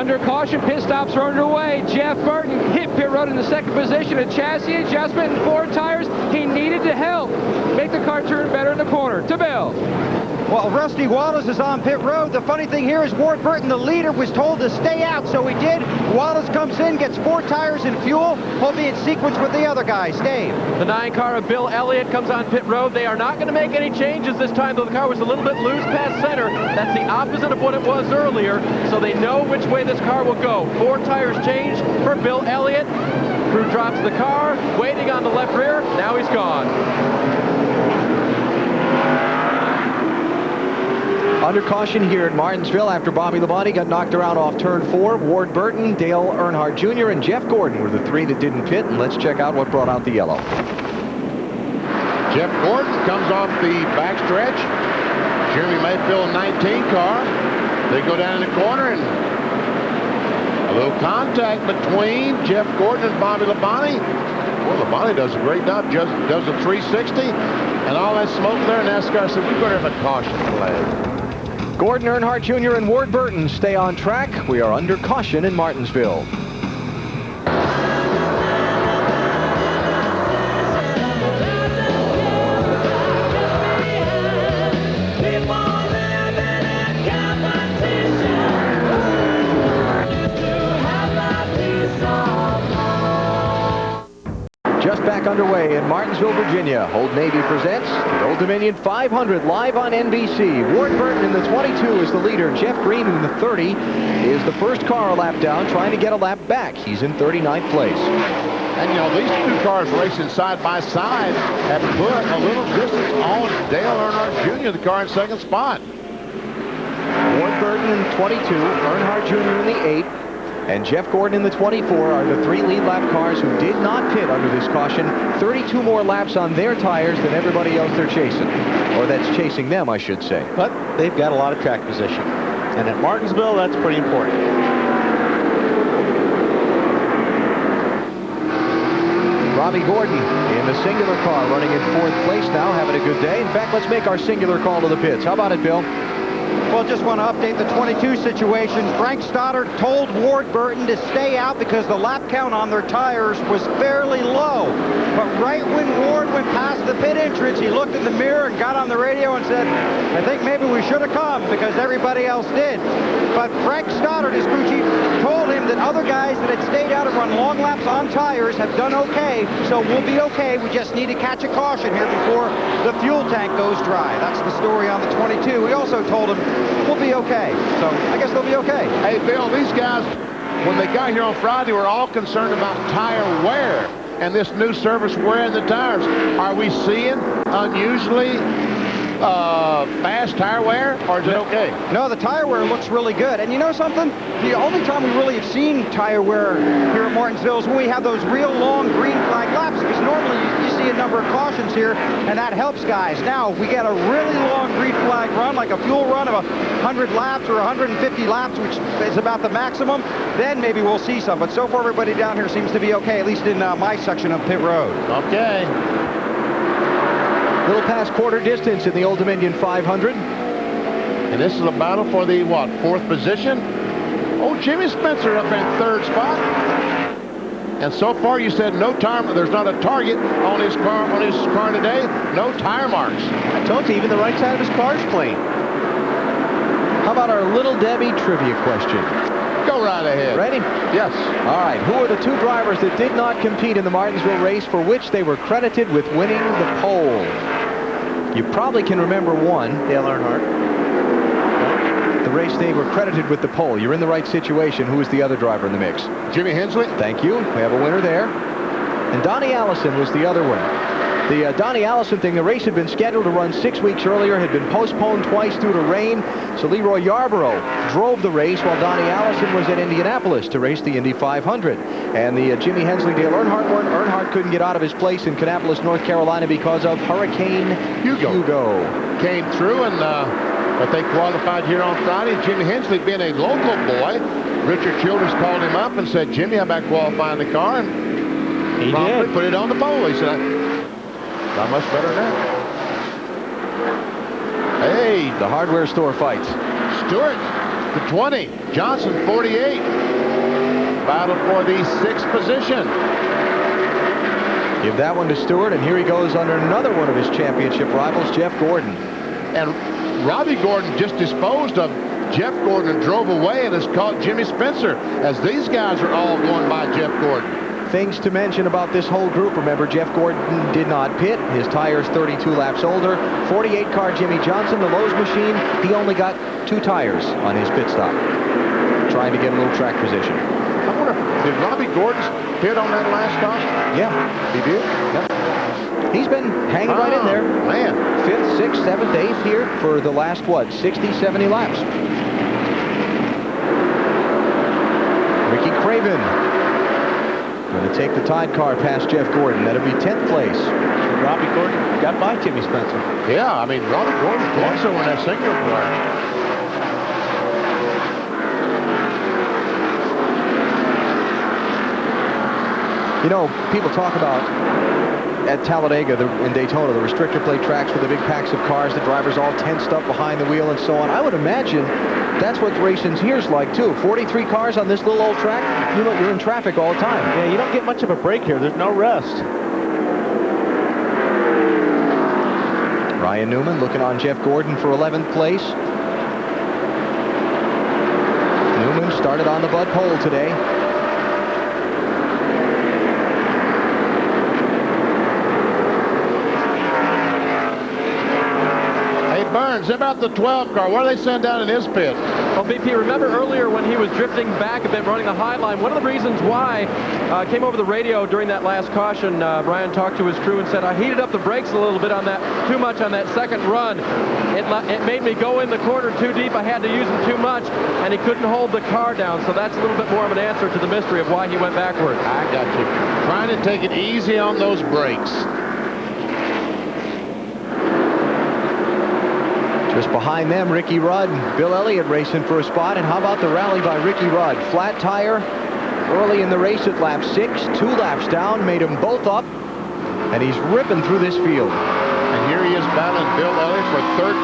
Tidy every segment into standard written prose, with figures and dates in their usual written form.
Under caution, pit stops are underway. Jeff Burton hit pit road in the second position. A chassis adjustment and 4 tires. He needed to help make the car turn better in the corner. To Bill. Well, Rusty Wallace is on pit road. The funny thing here is Ward Burton, the leader, was told to stay out, so he did. Wallace comes in, gets 4 tires and fuel. He'll be in sequence with the other guys. Dave. The 9 car of Bill Elliott comes on pit road. They are not going to make any changes this time, though the car was a little bit loose past center. That's the opposite of what it was earlier, so they know which way this car will go. 4 tires changed for Bill Elliott. Crew drops the car, waiting on the left rear. Now he's gone. Under caution here at Martinsville after Bobby Labonte got knocked around off turn 4. Ward Burton, Dale Earnhardt Jr., and Jeff Gordon were the 3 that didn't pit. And let's check out what brought out the yellow. Jeff Gordon comes off the backstretch. Jeremy Mayfield 19 car. They go down in the corner and a little contact between Jeff Gordon and Bobby Labonte. Well, Labonte does a great job. Just does a 360 and all that smoke there. And NASCAR said, we better have a caution flag. Gordon, Earnhardt Jr., and Ward Burton stay on track. We are under caution in Martinsville. Just back underway in Martinsville, Virginia. Old Navy presents the Old Dominion 500 live on NBC. Ward Burton in the 22 is the leader. Jeff Green in the 30 is the first car a lap down, trying to get a lap back. He's in 39th place. And, you know, these 2 cars racing side by side have put a little distance on Dale Earnhardt Jr., the car in 2nd spot. Ward Burton in the 22, Earnhardt Jr. in the 8. And Jeff Gordon in the 24 are the 3 lead lap cars who did not pit under this caution. 32 more laps on their tires than everybody else they're chasing. Or that's chasing them, I should say. But they've got a lot of track position. And at Martinsville, that's pretty important. Robbie Gordon in the singular car running in 4th place now, having a good day. In fact, let's make our singular call to the pits. How about it, Bill? Well, just want to update the 22 situation. Frank Stoddard told Ward Burton to stay out because the lap count on their tires was fairly low. But right when Ward went past the pit entrance, he looked in the mirror and got on the radio and said, I think maybe we should have come because everybody else did. But Frank Stoddard, his crew chief, told him that other guys that had stayed out and run long laps on tires have done okay, so we'll be okay. We just need to catch a caution here before the fuel tank goes dry. That's the story on the 22. We also told him we'll be okay. So I guess they'll be okay. Hey, Bill, these guys, when they got here on Friday, were all concerned about tire wear and this new service wearing the tires. Are we seeing unusually fast tire wear, or is it okay? No, the tire wear looks really good. And you know something? The only time we really have seen tire wear here at Martinsville is when we have those real long green flag laps, because normally you see a number of cautions here, and that helps guys. Now, if we get a really long green flag run, like a fuel run of 100 laps or 150 laps, which is about the maximum, then maybe we'll see some. But so far, everybody down here seems to be okay, at least in my section of pit road. Okay. Little past quarter distance in the Old Dominion 500. And this is a battle for the, what, 4th position? Oh, Jimmy Spencer up in 3rd spot. And so far you said no tire, there's not a target on his car today. No tire marks. I told you, even the right side of his car is clean. How about our Little Debbie trivia question? Go right ahead. Ready? Yes. All right. Who are the 2 drivers that did not compete in the Martinsville race for which they were credited with winning the pole? You probably can remember one. Dale Earnhardt. The race they were credited with the pole. You're in the right situation. Who is the other driver in the mix? Jimmy Hensley. Thank you. We have a winner there. And Donnie Allison was the other one. The Donnie Allison thing, the race had been scheduled to run 6 weeks earlier, had been postponed twice due to rain. So Leroy Yarborough drove the race while Donnie Allison was at Indianapolis to race the Indy 500. And the Jimmy Hensley, Dale Earnhardt one. Earnhardt couldn't get out of his place in Kannapolis, North Carolina because of Hurricane Hugo. Came through, and but they qualified here on Friday. Jimmy Hensley, being a local boy, Richard Childress called him up and said, Jimmy, how about qualifying the car? And he did. Put it on the pole. He said, not much better than that. Hey, the hardware store fights. Stewart the 20. Johnson, 48. Battle for the 6th position. Give that one to Stewart, and here he goes under another one of his championship rivals, Jeff Gordon. And Robbie Gordon just disposed of Jeff Gordon and drove away and has caught Jimmy Spencer, as these guys are all going by Jeff Gordon. Things to mention about this whole group. Remember, Jeff Gordon did not pit. His tire's 32 laps older. 48 car Jimmy Johnson, the Lowe's machine, he only got 2 tires on his pit stop, trying to get a little track position. I wonder, did Robbie Gordon pit on that last stop? Yeah, he did. Yep. He's been hanging right in there. Man. 5th, 6th, 7th, 8th here for the last, 60, 70 laps. Ricky Craven going to take the Tide car past Jeff Gordon. That'll be 10th place. Robbie Gordon got by Jimmy Spencer. Yeah, I mean, Robbie Gordon also in that single car. You know, people talk about at Talladega in Daytona, the restrictor plate tracks with the big packs of cars, the drivers all tensed up behind the wheel and so on. I would imagine that's what racing's here's like too. 43 cars on this little old track, you're in traffic all the time. Yeah, you don't get much of a break here. There's no rest. Ryan Newman looking on Jeff Gordon for 11th place. Newman started on the Bud pole today. Burns, about the 12 car. What do they send down in his pit? Well, BP, remember earlier when he was drifting back a bit, running the high line, one of the reasons why came over the radio during that last caution, Brian talked to his crew and said, I heated up the brakes a little bit on that, too much on that second run. It made me go in the corner too deep. I had to use them too much, and he couldn't hold the car down. So that's a little bit more of an answer to the mystery of why he went backwards. I got you. Trying to take it easy on those brakes. Just behind them, Ricky Rudd, Bill Elliott racing for a spot. And how about the rally by Ricky Rudd? Flat tire early in the race at lap 6, 2 laps down, made them both up, and he's ripping through this field. And here he is battling Bill Elliott for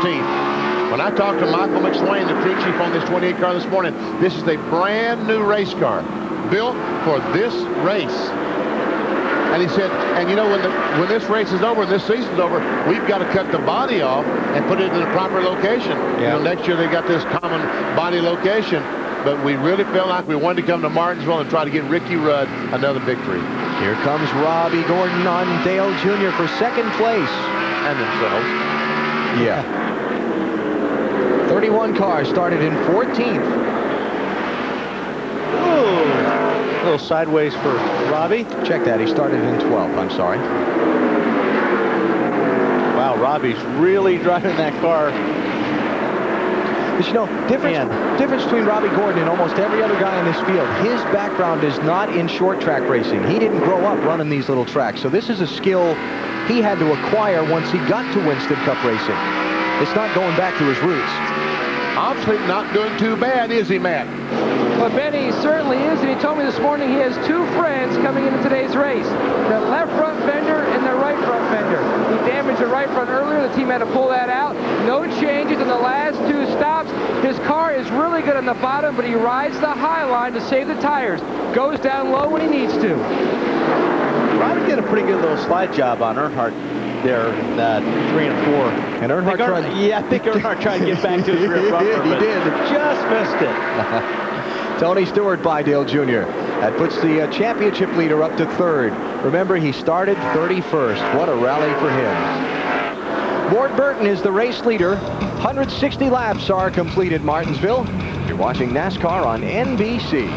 13th. When I talked to Michael McSwain, the crew chief on this 28 car this morning, this is a brand new race car built for this race. And he said, and you know, when this race is over and this season's over, we've got to cut the body off and put it in the proper location. Yeah. You know, next year they got this common body location, but we really felt like we wanted to come to Martinsville and try to get Ricky Rudd another victory. Here comes Robbie Gordon on Dale Jr. for 2nd place. And themselves. Yeah. 31 cars started in 14th. A little sideways for Robbie. Check that. He started in 12th. I'm sorry. Wow, Robbie's really driving that car. But you know, difference between Robbie Gordon and almost every other guy in this field, his background is not in short track racing. He didn't grow up running these little tracks. So this is a skill he had to acquire once he got to Winston Cup racing. It's not going back to his roots. Obviously not doing too bad, is he, Matt? Well, Benny certainly is, and he told me this morning he has 2 friends coming into today's race. The left front fender and the right front fender. He damaged the right front earlier. The team had to pull that out. No changes in the last 2 stops. His car is really good on the bottom, but he rides the high line to save the tires. Goes down low when he needs to. Robbie did a pretty good little slide job on Earnhardt there in 3 and 4. And Earnhardt tried... Yeah, I think Earnhardt tried to get back to his rear bumper. He did. Just missed it. Tony Stewart by Dale Jr. That puts the championship leader up to 3rd. Remember, he started 31st. What a rally for him. Ward Burton is the race leader. 160 laps are complete at Martinsville. You're watching NASCAR on NBC.